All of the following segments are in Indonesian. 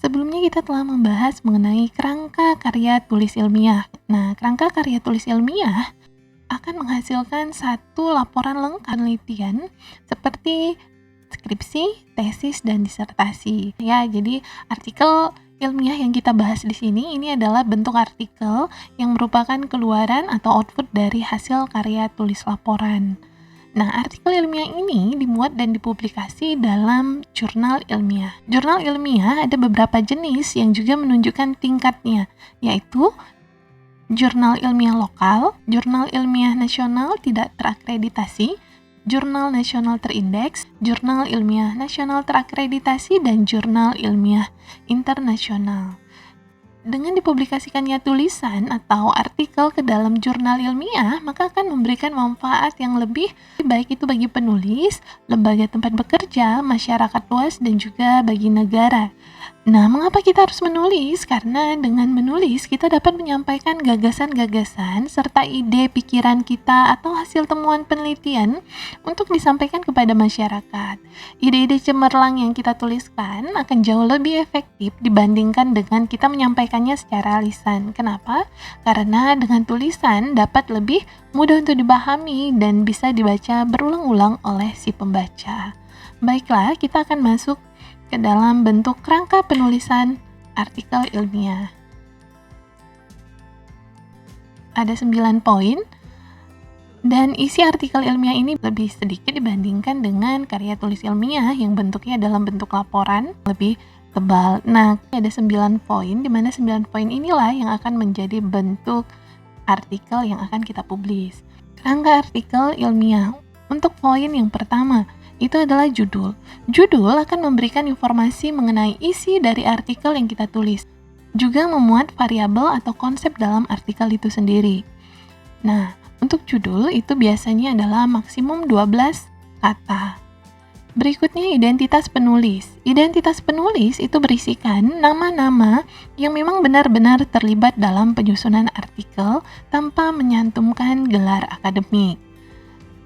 Sebelumnya kita telah membahas mengenai kerangka karya tulis ilmiah. Nah, kerangka karya tulis ilmiah akan menghasilkan satu laporan lengkap penelitian seperti skripsi, tesis, dan disertasi. Ya, jadi artikel ilmiah yang kita bahas di sini ini adalah bentuk artikel yang merupakan keluaran atau output dari hasil karya tulis laporan. Nah, artikel ilmiah ini dimuat dan dipublikasi dalam jurnal ilmiah. Jurnal ilmiah ada beberapa jenis yang juga menunjukkan tingkatnya, yaitu jurnal ilmiah lokal, jurnal ilmiah nasional tidak terakreditasi, jurnal nasional terindeks, jurnal ilmiah nasional terakreditasi, dan jurnal ilmiah internasional. Dengan dipublikasikannya tulisan atau artikel ke dalam jurnal ilmiah, maka akan memberikan manfaat yang lebih baik itu bagi penulis, lembaga tempat bekerja, masyarakat luas, dan juga bagi negara. Nah, mengapa kita harus menulis? Karena dengan menulis, kita dapat menyampaikan gagasan-gagasan serta ide pikiran kita atau hasil temuan penelitian untuk disampaikan kepada masyarakat. Ide-ide cemerlang yang kita tuliskan akan jauh lebih efektif dibandingkan dengan kita menyampaikannya secara lisan. Kenapa? Karena dengan tulisan dapat lebih mudah untuk dipahami dan bisa dibaca berulang-ulang oleh si pembaca. Baiklah, kita akan masuk ke dalam bentuk kerangka penulisan artikel ilmiah. Ada 9 poin, dan isi artikel ilmiah ini lebih sedikit dibandingkan dengan karya tulis ilmiah yang bentuknya dalam bentuk laporan lebih tebal. Nah, ada 9 poin, di mana 9 poin inilah yang akan menjadi bentuk artikel yang akan kita publis. Kerangka artikel ilmiah. Untuk poin yang pertama, itu adalah judul. Judul akan memberikan informasi mengenai isi dari artikel yang kita tulis. Juga memuat variabel atau konsep dalam artikel itu sendiri. Nah, untuk judul itu biasanya adalah maksimum 12 kata. Berikutnya identitas penulis. Identitas penulis itu berisikan nama-nama yang memang benar-benar terlibat dalam penyusunan artikel tanpa menyantumkan gelar akademik.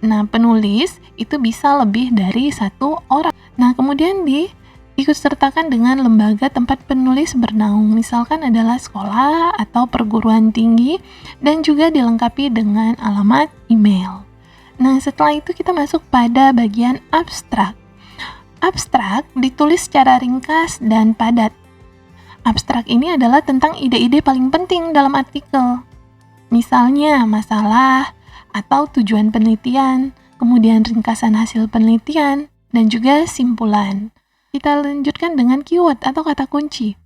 Nah, penulis itu bisa lebih dari satu orang. Nah, kemudian diikutsertakan dengan lembaga tempat penulis bernaung, misalkan adalah sekolah atau perguruan tinggi, dan juga dilengkapi dengan alamat email. Nah, setelah itu kita masuk pada bagian abstrak. Abstrak ditulis secara ringkas dan padat. Abstrak ini adalah tentang ide-ide paling penting dalam artikel. Misalnya, masalah atau tujuan penelitian, kemudian ringkasan hasil penelitian, dan juga simpulan. Kita lanjutkan dengan keyword atau kata kunci.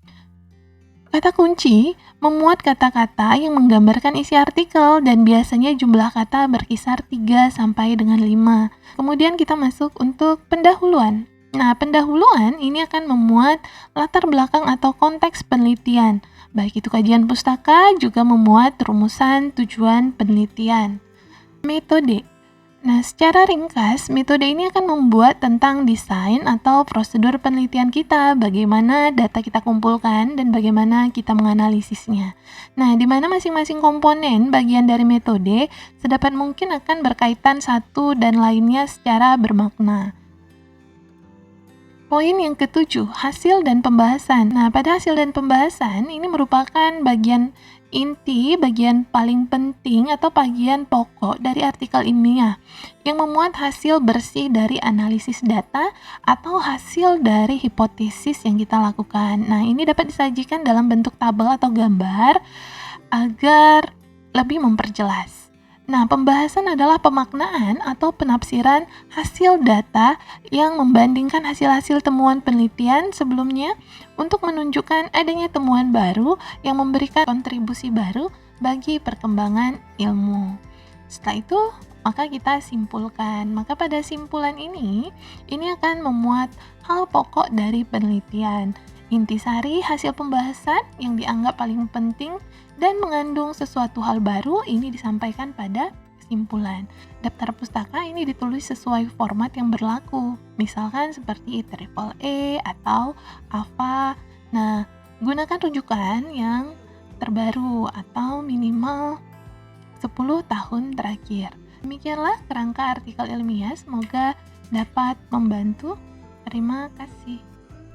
Kata kunci memuat kata-kata yang menggambarkan isi artikel dan biasanya jumlah kata berkisar 3 sampai dengan 5. Kemudian kita masuk untuk pendahuluan. Nah, pendahuluan ini akan memuat latar belakang atau konteks penelitian. Baik itu kajian pustaka, juga memuat rumusan tujuan penelitian. Metode. Nah, secara ringkas, metode ini akan membuat tentang desain atau prosedur penelitian kita, bagaimana data kita kumpulkan, dan bagaimana kita menganalisisnya. Nah, di mana masing-masing komponen bagian dari metode sedapat mungkin akan berkaitan satu dan lainnya secara bermakna. Poin yang ketujuh, hasil dan pembahasan. Nah, pada hasil dan pembahasan ini merupakan bagian inti, bagian paling penting atau bagian pokok dari artikel ilmiah yang memuat hasil bersih dari analisis data atau hasil dari hipotesis yang kita lakukan. Nah, ini dapat disajikan dalam bentuk tabel atau gambar agar lebih memperjelas. Nah, pembahasan adalah pemaknaan atau penafsiran hasil data yang membandingkan hasil-hasil temuan penelitian sebelumnya untuk menunjukkan adanya temuan baru yang memberikan kontribusi baru bagi perkembangan ilmu. Setelah itu, maka kita simpulkan. Maka pada simpulan ini akan memuat hal pokok dari penelitian. Intisari hasil pembahasan yang dianggap paling penting dan mengandung sesuatu hal baru ini disampaikan pada kesimpulan. Daftar pustaka ini ditulis sesuai format yang berlaku, misalkan seperti IEEE atau AFA. Nah, gunakan rujukan yang terbaru atau minimal 10 tahun terakhir. Demikianlah kerangka artikel ilmiah, semoga dapat membantu. Terima kasih.